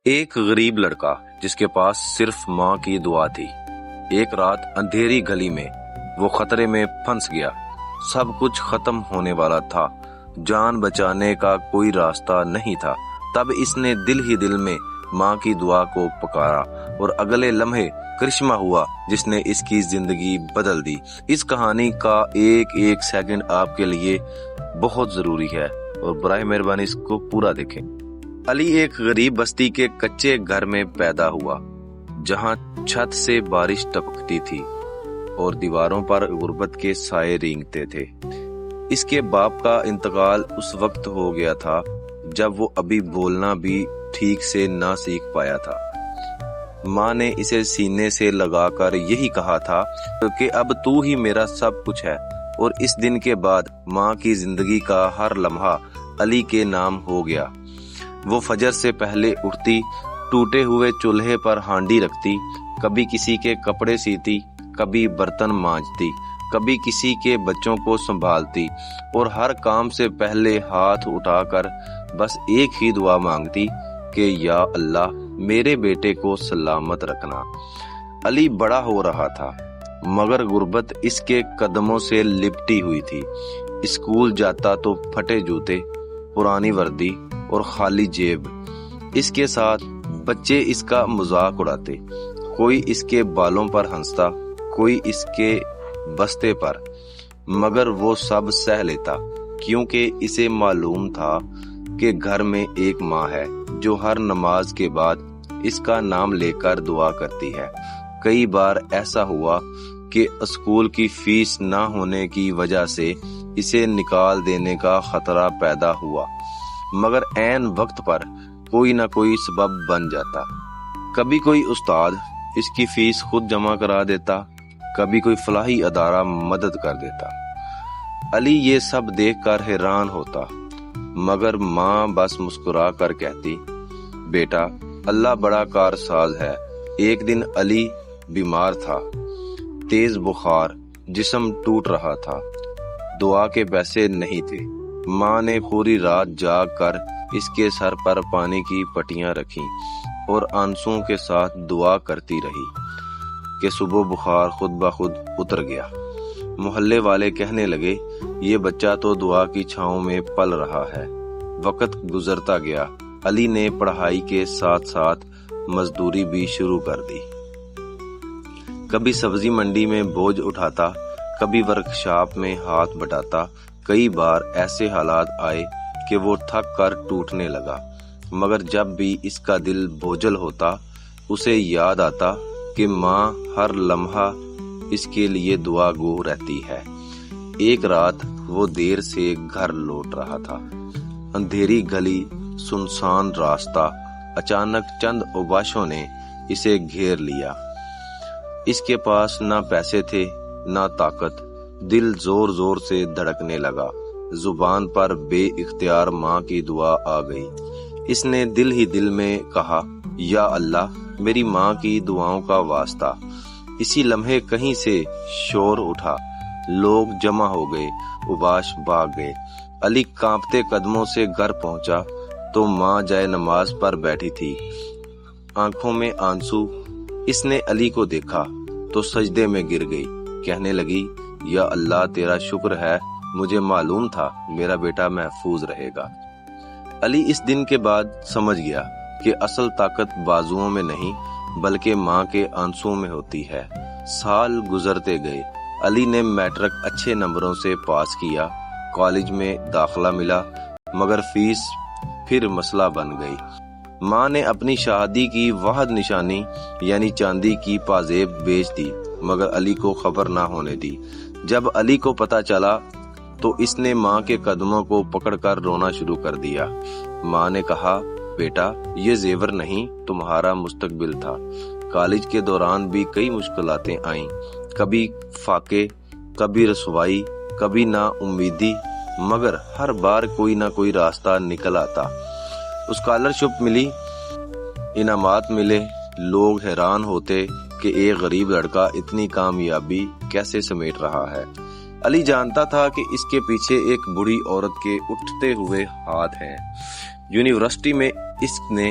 ایک غریب لڑکا جس کے پاس صرف ماں کی دعا تھی۔ ایک رات اندھیری گلی میں وہ خطرے میں پھنس گیا۔ سب کچھ ختم ہونے والا تھا، جان بچانے کا کوئی راستہ نہیں تھا۔ تب اس نے دل ہی دل میں ماں کی دعا کو پکارا اور اگلے لمحے کرشمہ ہوا جس نے اس کی زندگی بدل دی۔ اس کہانی کا ایک ایک سیکنڈ آپ کے لیے بہت ضروری ہے اور براہ مہربانی اس کو پورا دیکھیں۔ علی ایک غریب بستی کے کچے گھر میں پیدا ہوا جہاں چھت سے بارش ٹپکتی تھی اور دیواروں پر غربت کے سائے رینگتے تھے۔ اس کے باپ کا انتقال اس وقت ہو گیا تھا جب وہ ابھی بولنا بھی ٹھیک سے نہ سیکھ پایا تھا۔ ماں نے اسے سینے سے لگا کر یہی کہا تھا کہ اب تو ہی میرا سب کچھ ہے، اور اس دن کے بعد ماں کی زندگی کا ہر لمحہ علی کے نام ہو گیا۔ وہ فجر سے پہلے اٹھتی، ٹوٹے ہوئے چولہے پر ہانڈی رکھتی، کبھی کسی کے کپڑے سیتی، کبھی برتن مانجتی، کبھی کسی کے بچوں کو سنبھالتی، اور ہر کام سے پہلے ہاتھ اٹھا کر بس ایک ہی دعا مانگتی کہ یا اللہ میرے بیٹے کو سلامت رکھنا۔ علی بڑا ہو رہا تھا مگر غربت اس کے قدموں سے لپٹی ہوئی تھی۔ اسکول جاتا تو پھٹے جوتے، پرانی وردی اور خالی جیب۔ اس کے ساتھ بچے اس کا مذاق اڑاتے، کوئی اس کے بالوں پر ہنستا، کوئی اس کے بستے پر، مگر وہ سب سہ لیتا کیونکہ اسے معلوم تھا کہ گھر میں ایک ماں ہے جو ہر نماز کے بعد اس کا نام لے کر دعا کرتی ہے۔ کئی بار ایسا ہوا کہ اسکول کی فیس نہ ہونے کی وجہ سے اسے نکال دینے کا خطرہ پیدا ہوا، مگر عین وقت پر کوئی نہ کوئی سبب بن جاتا۔ کبھی کوئی استاد اس کی فیس خود جمع کرا دیتا، کبھی کوئی فلاحی ادارہ مدد کر دیتا۔ علی یہ سب دیکھ کر حیران ہوتا، مگر ماں بس مسکرا کر کہتی، بیٹا اللہ بڑا کارساز ہے۔ ایک دن علی بیمار تھا، تیز بخار، جسم ٹوٹ رہا تھا، دعا کے پیسے نہیں تھے۔ ماں نے پوری رات جاگ کر اس کے سر پر پانی کی پٹیاں رکھیں اور آنسوؤں کے ساتھ دعا کرتی رہی کہ صبح بخار خود بخود اتر گیا۔ محلے والے کہنے لگے یہ بچہ تو دعا کی چھاؤں میں پل رہا ہے۔ وقت گزرتا گیا، علی نے پڑھائی کے ساتھ ساتھ مزدوری بھی شروع کر دی۔ کبھی سبزی منڈی میں بوجھ اٹھاتا، کبھی ورکشاپ میں ہاتھ بٹاتا۔ کئی بار ایسے حالات آئے کہ وہ تھک کر ٹوٹنے لگا، مگر جب بھی اس کا دل بوجھل ہوتا اسے یاد آتا کہ ماں ہر لمحہ اس کے لیے دعا گو رہتی ہے۔ ایک رات وہ دیر سے گھر لوٹ رہا تھا، اندھیری گلی، سنسان راستہ، اچانک چند اوباشوں نے اسے گھیر لیا۔ اس کے پاس نہ پیسے تھے نہ طاقت، دل زور زور سے دھڑکنے لگا، زبان پر بے اختیار ماں کی دعا آ گئی۔ اس نے دل ہی دل میں کہا یا اللہ میری ماں کی دعاؤں کا واسطہ۔ اسی لمحے کہیں سے شور اٹھا، لوگ جمع ہو گئے، اوباش بھاگ گئے۔ علی کانپتے قدموں سے گھر پہنچا تو ماں جائے نماز پر بیٹھی تھی، آنکھوں میں آنسو۔ اس نے علی کو دیکھا تو سجدے میں گر گئی، کہنے لگی یا اللہ تیرا شکر ہے، مجھے معلوم تھا میرا بیٹا محفوظ رہے گا۔ علی اس دن کے بعد سمجھ گیا کہ اصل طاقت بازوؤں میں نہیں بلکہ ماں کے آنسوؤں میں ہوتی ہے۔ سال گزرتے گئے، علی نے میٹرک اچھے نمبروں سے پاس کیا، کالج میں داخلہ ملا، مگر فیس پھر مسئلہ بن گئی۔ ماں نے اپنی شادی کی واحد نشانی یعنی چاندی کی پازیب بیچ دی، مگر علی کو خبر نہ ہونے دی۔ جب علی کو پتہ چلا تو اس نے ماں کے قدموں کو پکڑ کر رونا شروع کر دیا۔ ماں نے کہا بیٹا یہ زیور نہیں تمہارا مستقبل تھا۔ کالج کے دوران بھی کئی مشکلاتیں آئیں، کبھی فاقے، کبھی رسوائی، کبھی نا امیدی، مگر ہر بار کوئی نہ کوئی راستہ نکل آتا۔ اسکالرشپ ملی، انعامات ملے، لوگ حیران ہوتے کہ ایک غریب لڑکا اتنی کامیابی کیسے سمیٹ رہا ہے۔ علی جانتا تھا کہ اس کے پیچھے ایک بوڑھی عورت کے اٹھتے ہوئے ہاتھ ہیں۔ یونیورسٹی میں اس نے